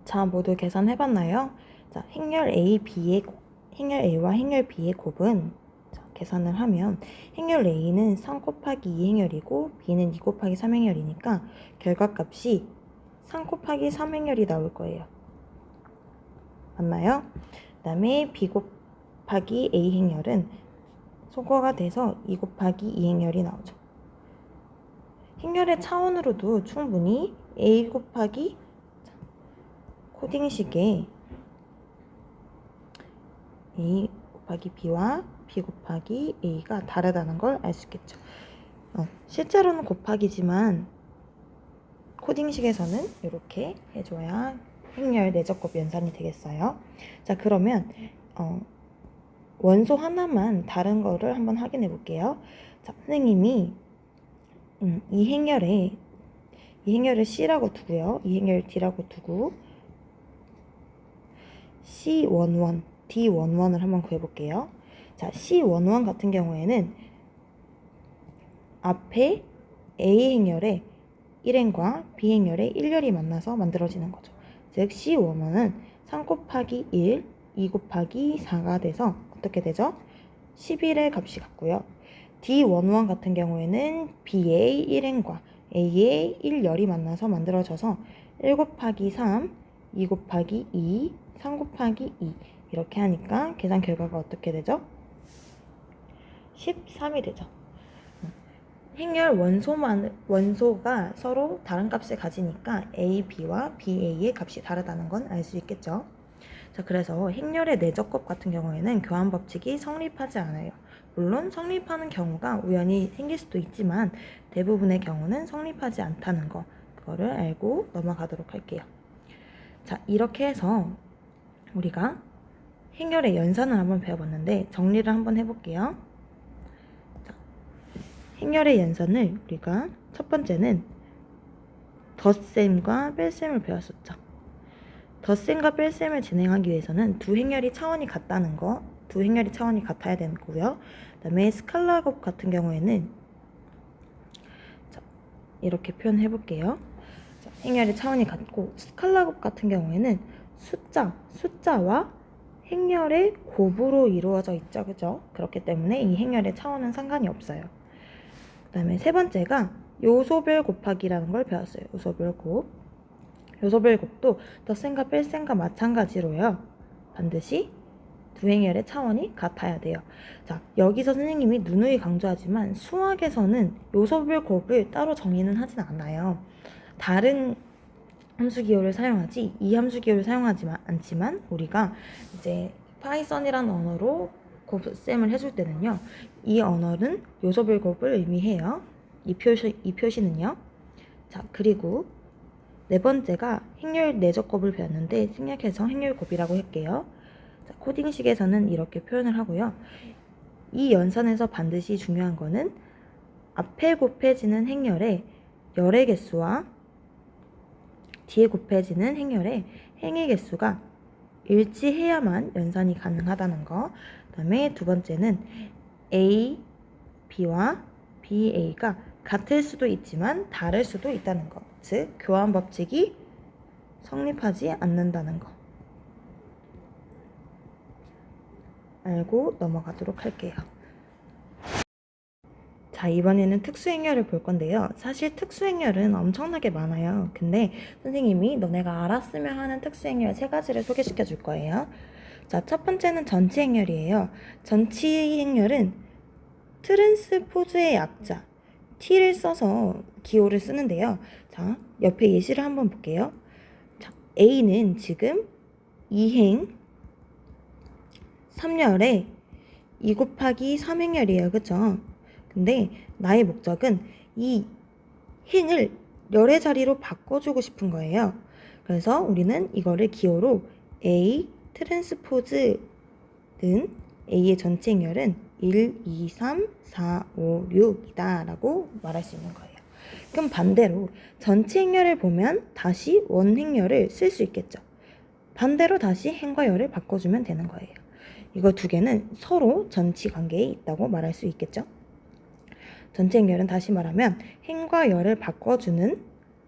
자, 모두 계산해봤나요? 자, 행렬 A와 행렬 B의 곱은 자, 계산을 하면 행렬 A는 3 곱하기 2 행렬이고 B는 2 곱하기 3 행렬이니까 결과값이 3 곱하기 3 행렬이 나올 거예요. 맞나요? 그 다음에 B 곱하기 A 행렬은 소거가 돼서 2 곱하기 2 행렬이 나오죠. 행렬의 차원으로도 충분히 A 곱하기 코딩식에 A 곱하기 B와 B 곱하기 A가 다르다는 걸 알 수 있겠죠. 실제로는 곱하기지만 코딩식에서는 이렇게 해줘야 행렬 내적곱 연산이 되겠어요. 자, 그러면 원소 하나만 다른 거를 한번 확인해 볼게요. 자, 선생님이 이 행렬을 C라고 두고요. 이 행렬을 D라고 두고 C11, D11을 한번 구해볼게요. 자, C11 같은 경우에는 앞에 A 행렬에 1행과 B 행렬에 1열이 만나서 만들어지는 거죠. 즉 C11은 3 곱하기 1, 2 곱하기 4가 돼서 어떻게 되죠? 11의 값이 같고요. D11 같은 경우에는 B의 1행과 A의 1열이 만나서 만들어져서 1 곱하기 3, 2 곱하기 2, 3 곱하기 2 이렇게 하니까 계산 결과가 어떻게 되죠? 13이 되죠. 행렬 원소가 서로 다른 값을 가지니까 A, B와 B, A의 값이 다르다는 건 알 수 있겠죠. 자, 그래서 행렬의 내적곱 같은 경우에는 교환 법칙이 성립하지 않아요. 물론 성립하는 경우가 우연히 생길 수도 있지만 대부분의 경우는 성립하지 않다는 거, 그거를 알고 넘어가도록 할게요. 자, 이렇게 해서 우리가 행렬의 연산을 한번 배워봤는데 정리를 한번 해볼게요. 자, 행렬의 연산을 우리가 첫 번째는 덧셈과 뺄셈을 배웠었죠. 덧셈과 뺄셈을 진행하기 위해서는 두 행렬이 차원이 같다는 거, 두 행렬이 차원이 같아야 되고요. 그 다음에 스칼라 곱 같은 경우에는 자, 이렇게 표현해 볼게요. 행렬의 차원이 같고 스칼라 곱 같은 경우에는 숫자와 행렬의 곱으로 이루어져 있죠. 그죠? 그렇기 때문에 이 행렬의 차원은 상관이 없어요. 그 다음에 세 번째가 요소별 곱하기라는 걸 배웠어요. 요소별 곱. 요소별 곱도 덧셈과 뺄셈과 마찬가지로요. 반드시 두 행렬의 차원이 같아야 돼요. 자, 여기서 선생님이 누누이 강조하지만 수학에서는 요소별 곱을 따로 정의는 하진 않아요. 다른 함수 기호를 사용하지 이 함수 기호를 사용하지 않지만 우리가 이제 파이썬이라는 언어로 곱셈을 해줄 때는요, 이 언어는 요소별 곱을 의미해요. 이 표시는요. 자, 그리고 네 번째가 행렬 내적곱을 배웠는데 생략해서 행렬 곱이라고 할게요. 자, 코딩식에서는 이렇게 표현을 하고요. 이 연산에서 반드시 중요한 거는 앞에 곱해지는 행렬의 열의 개수와 뒤에 곱해지는 행렬의 행의 개수가 일치해야만 연산이 가능하다는 거. 그 다음에 두 번째는 A, B와 B, A가 같을 수도 있지만 다를 수도 있다는 거. 즉, 교환 법칙이 성립하지 않는다는 거. 알고 넘어가도록 할게요. 자, 이번에는 특수행렬을 볼 건데요. 사실 특수행렬은 엄청나게 많아요. 근데 선생님이 너네가 알았으면 하는 특수행렬 3가지를 소개시켜 줄 거예요. 자, 첫 번째는 전치행렬이에요. 전치행렬은 트랜스포즈의 약자 T를 써서 기호를 쓰는데요. 자, 옆에 예시를 한번 볼게요. 자, A는 지금 2행 3열에 2 곱하기 3행렬이에요. 그죠? 근데 나의 목적은 이 행을 열의 자리로 바꿔주고 싶은 거예요. 그래서 우리는 이거를 기호로 A 트랜스포즈는 A의 전체 행렬은 1, 2, 3, 4, 5, 6이다 라고 말할 수 있는 거예요. 그럼 반대로 전체 행렬을 보면 다시 원행렬을 쓸 수 있겠죠. 반대로 다시 행과 열을 바꿔주면 되는 거예요. 이거 두 개는 서로 전치 관계에 있다고 말할 수 있겠죠. 전체 행렬은 다시 말하면 행과 열을 바꿔주는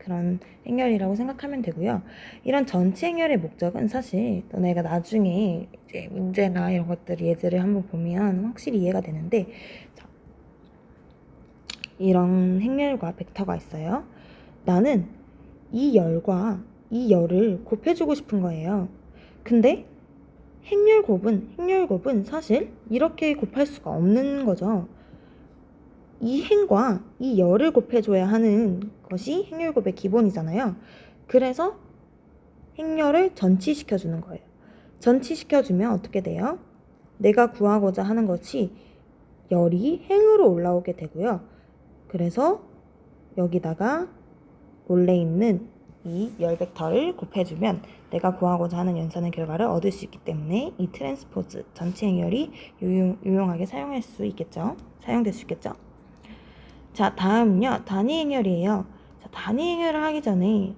그런 행렬이라고 생각하면 되고요. 이런 전치 행렬의 목적은 사실 너네가 나중에 이제 문제나 이런 것들 예제를 한번 보면 확실히 이해가 되는데, 자, 이런 행렬과 벡터가 있어요. 나는 이 열과 이 열을 곱해주고 싶은 거예요. 근데 행렬곱은 사실 이렇게 곱할 수가 없는 거죠. 이 행과 이 열을 곱해줘야 하는 것이 행렬곱의 기본이잖아요. 그래서 행렬을 전치시켜주는 거예요. 전치시켜주면 어떻게 돼요? 내가 구하고자 하는 것이 열이 행으로 올라오게 되고요. 그래서 여기다가 원래 있는 이 열 벡터를 곱해주면 내가 구하고자 하는 연산의 결과를 얻을 수 있기 때문에 이 트랜스포즈 전치 행렬이 유용하게 사용될 수 있겠죠. 자, 다음은요, 단위 행렬이에요. 자, 단위 행렬을 하기 전에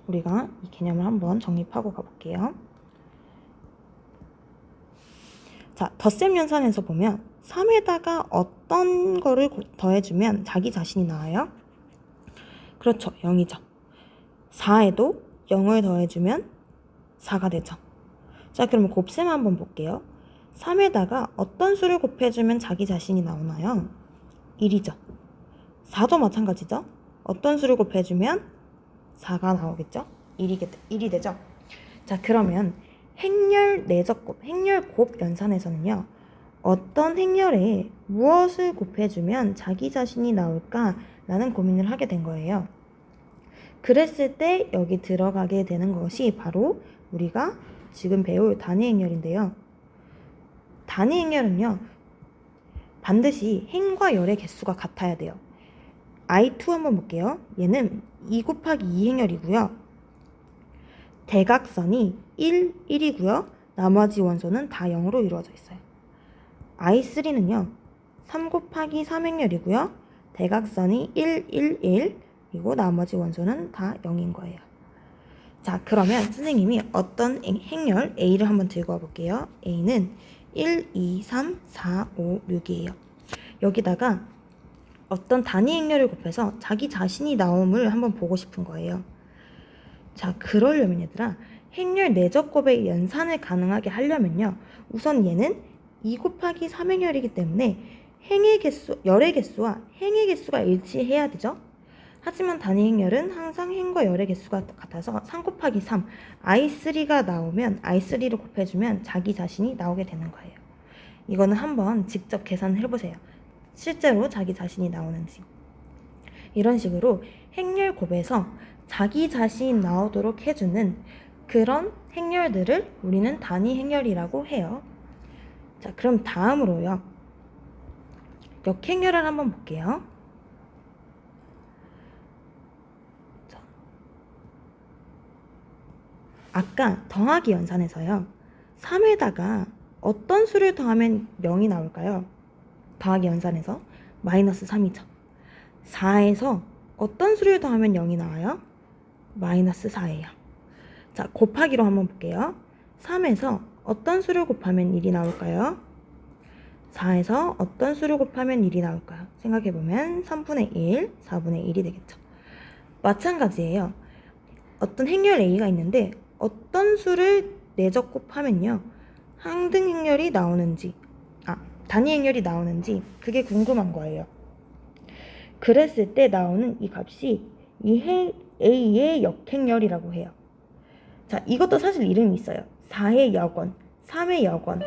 우리가 이 개념을 한번 정립하고 가볼게요. 자, 덧셈 연산에서 보면 3에다가 어떤 거를 더해주면 자기 자신이 나와요? 그렇죠, 0이죠. 4에도 0을 더해주면 4가 되죠. 자, 그러면 곱셈 한번 볼게요. 3에다가 어떤 수를 곱해주면 자기 자신이 나오나요? 1이죠. 4도 마찬가지죠. 어떤 수를 곱해주면 4가 나오겠죠? 1이 되죠. 자, 그러면 행렬 내적곱, 행렬곱 연산에서는요, 어떤 행렬에 무엇을 곱해주면 자기 자신이 나올까라는 고민을 하게 된 거예요. 그랬을 때 여기 들어가게 되는 것이 바로 우리가 지금 배울 단위 행렬인데요. 단위 행렬은요, 반드시 행과 열의 개수가 같아야 돼요. I2 한번 볼게요. 얘는 2 곱하기 2 행렬이고요. 대각선이 1, 1이고요. 나머지 원소는 다 0으로 이루어져 있어요. I3는요. 3 곱하기 3 행렬이고요. 대각선이 1, 1, 1, 그리고 나머지 원소는 다 0인 거예요. 자, 그러면 선생님이 어떤 행렬 A를 한번 들고 와볼게요. A는 1, 2, 3, 4, 5, 6이에요. 여기다가 어떤 단위 행렬을 곱해서 자기 자신이 나옴을 한번 보고 싶은 거예요. 자, 그러려면 얘들아, 행렬 내적곱의 연산을 가능하게 하려면요, 우선 얘는 2 곱하기 3 행렬이기 때문에 열의 개수와 행의 개수가 일치해야 되죠. 하지만 단위 행렬은 항상 행과 열의 개수가 같아서 3 곱하기 3, I3가 나오면 I3를 곱해주면 자기 자신이 나오게 되는 거예요. 이거는 한번 직접 계산을 해보세요. 실제로 자기 자신이 나오는지. 이런 식으로 행렬 곱에서 자기 자신이 나오도록 해주는 그런 행렬들을 우리는 단위 행렬이라고 해요. 자, 그럼 다음으로요, 역행렬을 한번 볼게요. 자, 아까 더하기 연산에서요, 3에다가 어떤 수를 더하면 0이 나올까요? 더하기 연산에서 마이너스 3이죠. 4에서 어떤 수를 더하면 0이 나와요? 마이너스 4예요. 자, 곱하기로 한번 볼게요. 3에서 어떤 수를 곱하면 1이 나올까요? 4에서 어떤 수를 곱하면 1이 나올까요? 생각해보면 3분의 1, 4분의 1이 되겠죠. 마찬가지예요. 어떤 행렬 A가 있는데 어떤 수를 내적 곱하면요, 항등 행렬이 나오는지, 단위 행렬이 나오는지 그게 궁금한 거예요. 그랬을 때 나오는 이 값이 이 A의 역행렬이라고 해요. 자, 이것도 사실 이름이 있어요. 4의 역원, 3의 역원,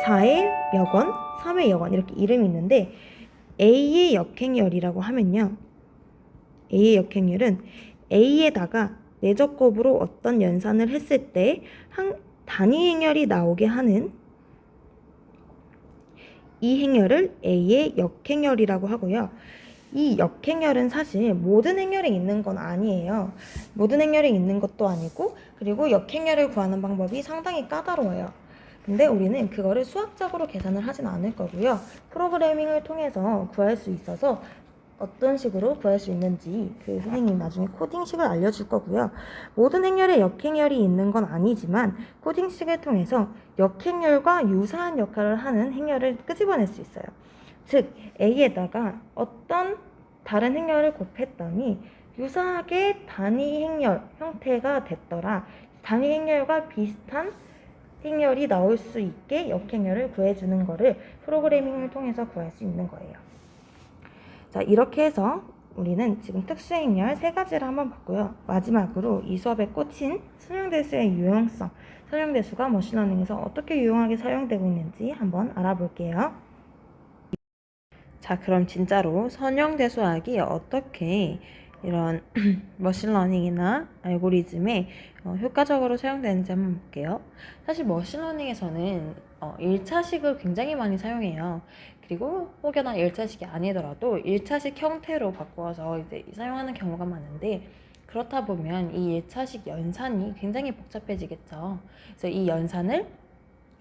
4의 역원, 3의 역원, 이렇게 이름이 있는데, A의 역행렬이라고 하면요, A의 역행렬은 A에다가 내적곱으로 어떤 연산을 했을 때 단위 행렬이 나오게 하는 이 행렬을 A의 역행렬이라고 하고요. 이 역행렬은 사실 모든 행렬에 있는 건 아니에요. 모든 행렬에 있는 것도 아니고, 그리고 역행렬을 구하는 방법이 상당히 까다로워요. 근데 우리는 그거를 수학적으로 계산을 하진 않을 거고요. 프로그래밍을 통해서 구할 수 있어서 어떤 식으로 구할 수 있는지 그 선생님 나중에 코딩식을 알려줄 거고요. 모든 행렬에 역행렬이 있는 건 아니지만 코딩식을 통해서 역행렬과 유사한 역할을 하는 행렬을 끄집어낼 수 있어요. 즉 A에다가 어떤 다른 행렬을 곱했더니 유사하게 단위 행렬 형태가 됐더라. 단위 행렬과 비슷한 행렬이 나올 수 있게 역행렬을 구해주는 거를 프로그래밍을 통해서 구할 수 있는 거예요. 자, 이렇게 해서 우리는 지금 특수행렬 3가지를 한번 봤고요. 마지막으로 이 수업의 꽃인 선형대수의 유용성, 선형대수가 머신러닝에서 어떻게 유용하게 사용되고 있는지 한번 알아볼게요. 자, 그럼 진짜로 선형대수학이 어떻게 이런 머신러닝이나 알고리즘에 효과적으로 사용되는지 한번 볼게요. 사실 머신러닝에서는 1차식을 굉장히 많이 사용해요. 그리고 혹여나 1차식이 아니더라도 1차식 형태로 바꾸어서 이제 사용하는 경우가 많은데, 그렇다 보면 이 1차식 연산이 굉장히 복잡해지겠죠. 그래서 이 연산을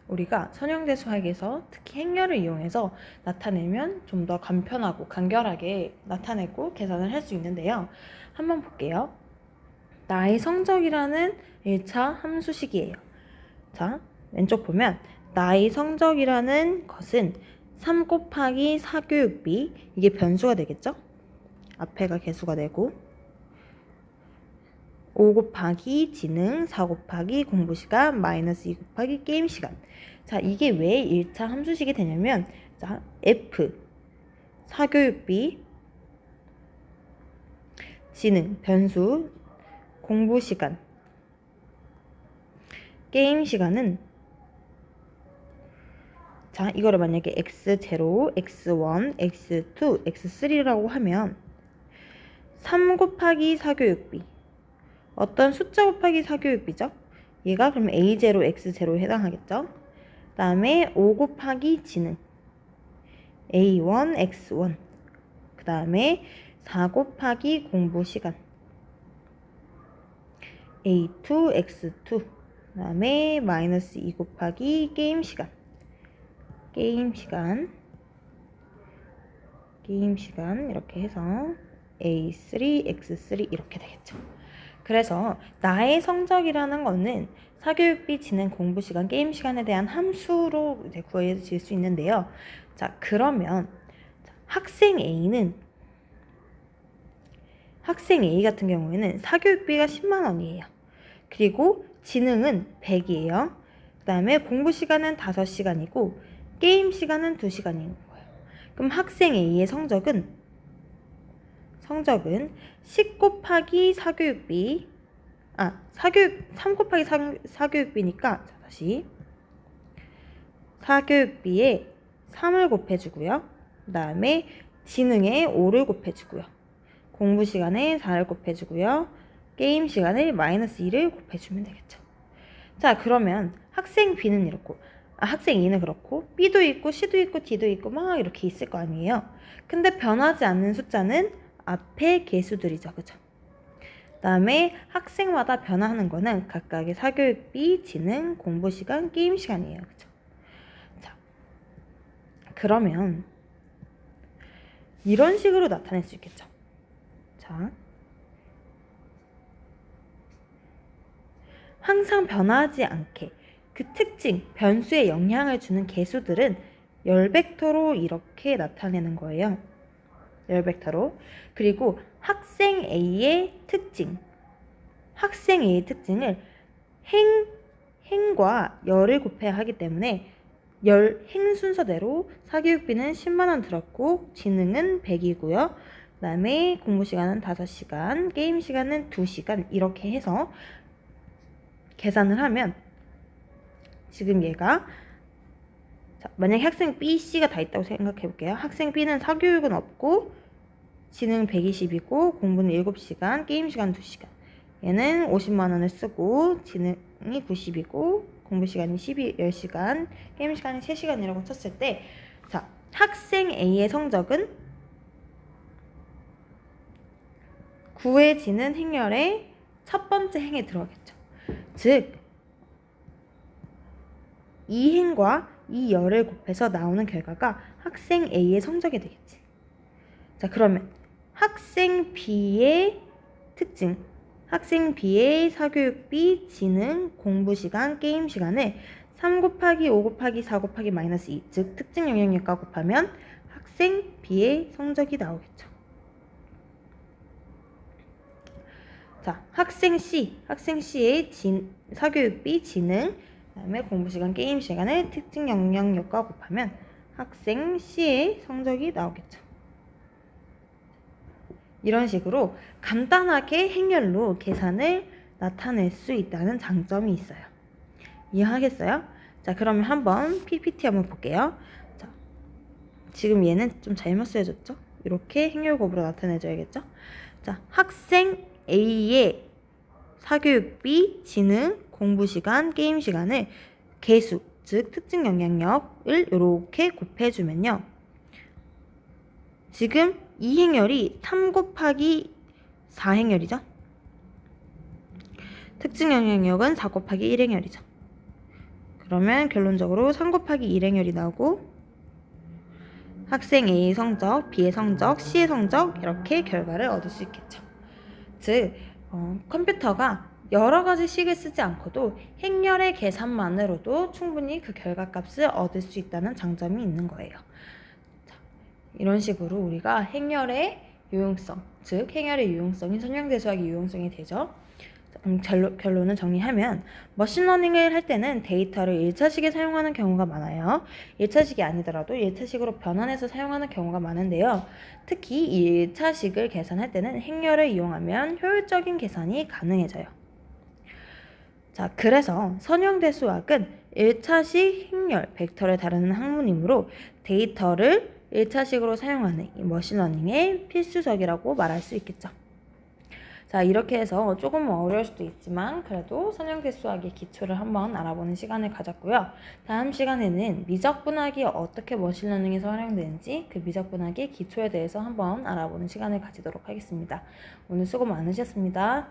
우리가 선형대수학에서 특히 행렬을 이용해서 나타내면 좀 더 간편하고 간결하게 나타내고 계산을 할 수 있는데요. 한번 볼게요. 나의 성적이라는 1차 함수식이에요. 자, 왼쪽 보면 나의 성적이라는 것은 3 곱하기 사교육비, 이게 변수가 되겠죠? 앞에가 개수가 되고, 5 곱하기 지능, 4 곱하기 공부시간, 마이너스 2 곱하기 게임시간. 자, 이게 왜 1차 함수식이 되냐면, 자, F, 사교육비, 지능, 변수, 공부시간, 게임시간은, 자, 이거를 만약에 x0, x1, x2, x3라고 하면 3 곱하기 사교육비, 어떤 숫자 곱하기 사교육비죠? 얘가 그럼 A0, X0에 해당하겠죠? 그 다음에 5 곱하기 지능, A1, X1. 그 다음에 4 곱하기 공부시간, A2, X2. 그 다음에 마이너스 2 곱하기 게임시간, 게임시간 이렇게 해서 A3, X3 이렇게 되겠죠. 그래서 나의 성적이라는 거는 사교육비, 지능, 공부시간, 게임시간에 대한 함수로 이제 구해질 수 있는데요. 자, 그러면 학생 A 같은 경우에는 사교육비가 10만 원이에요. 그리고 지능은 100이에요. 그 다음에 공부시간은 5시간이고 게임시간은 2시간인 거예요. 그럼 학생 A의 성적은 10 곱하기 사교육비, 3 곱하기 사교육비니까, 자, 다시 사교육비에 3을 곱해주고요. 그 다음에 지능에 5를 곱해주고요. 공부시간에 4를 곱해주고요. 게임시간에 마이너스 2를 곱해주면 되겠죠. 자, 그러면 학생 B는 이렇고, 학생 E는 그렇고, B도 있고, C도 있고, D도 있고, 막 이렇게 있을 거 아니에요. 근데 변하지 않는 숫자는 앞에 개수들이죠. 그죠? 그 다음에 학생마다 변화하는 거는 각각의 사교육비, 지능, 공부시간, 게임시간이에요. 그죠? 자, 그러면 이런 식으로 나타낼 수 있겠죠. 자, 항상 변하지 않게 그 특징, 변수에 영향을 주는 개수들은 열벡터로 이렇게 나타내는 거예요. 열벡터로. 그리고 학생 A의 특징을 행과 열을 곱해야 하기 때문에 행 순서대로 사교육비는 10만 원 들었고, 지능은 100이고요. 그 다음에 공부시간은 5시간, 게임시간은 2시간 이렇게 해서 계산을 하면 지금 얘가, 자, 만약에 학생 B, C가 다 있다고 생각해 볼게요. 학생 B는 사교육은 없고 지능 120이고 공부는 7시간, 게임시간 2시간. 얘는 50만 원을 쓰고 지능이 90이고 공부시간이 10시간, 게임시간이 3시간이라고 쳤을 때, 자, 학생 A의 성적은 구해지는 행렬의 첫 번째 행에 들어가겠죠. 즉, 이 행과 이 열을 곱해서 나오는 결과가 학생 A의 성적이 되겠지. 자, 그러면 학생 B의 특징, 학생 B의 사교육비, 지능, 공부시간, 게임시간을 3 곱하기 5 곱하기 4 곱하기 마이너스 2, 즉 특징 영향력과 곱하면 학생 B의 성적이 나오겠죠. 자, 학생 C의 사교육비, 지능, 그다음에 공부시간, 게임시간을 특징 영향력과 곱하면 학생 C의 성적이 나오겠죠. 이런 식으로 간단하게 행렬로 계산을 나타낼 수 있다는 장점이 있어요. 이해하겠어요? 자, 그러면 한번 PPT 한번 볼게요. 자, 지금 얘는 좀 잘못 쓰여졌죠? 이렇게 행렬곱으로 나타내줘야겠죠? 자, 학생 A의 사교육비, 지능, 공부시간, 게임시간을 개수, 즉 특징 영향력을 이렇게 곱해주면요. 지금 이 행렬이 3 곱하기 4 행렬이죠. 특징 영향력은 4 곱하기 1 행렬이죠. 그러면 결론적으로 3 곱하기 1 행렬이 나오고 학생 A의 성적, B의 성적, C의 성적 이렇게 결과를 얻을 수 있겠죠. 즉 컴퓨터가 여러 가지 식을 쓰지 않고도 행렬의 계산만으로도 충분히 그 결과값을 얻을 수 있다는 장점이 있는 거예요. 자, 이런 식으로 우리가 행렬의 유용성, 즉 행렬의 유용성이 선형대수학의 유용성이 되죠. 결론을 정리하면 머신러닝을 할 때는 데이터를 1차식에 사용하는 경우가 많아요. 1차식이 아니더라도 1차식으로 변환해서 사용하는 경우가 많은데요. 특히 이 1차식을 계산할 때는 행렬을 이용하면 효율적인 계산이 가능해져요. 자, 그래서 선형대수학은 1차식 행렬, 벡터를 다루는 학문이므로 데이터를 1차식으로 사용하는 이 머신러닝의 필수적이라고 말할 수 있겠죠. 자, 이렇게 해서 조금 어려울 수도 있지만 그래도 선형대수학의 기초를 한번 알아보는 시간을 가졌고요. 다음 시간에는 미적분학이 어떻게 머신러닝에서 활용되는지 그 미적분학의 기초에 대해서 한번 알아보는 시간을 가지도록 하겠습니다. 오늘 수고 많으셨습니다.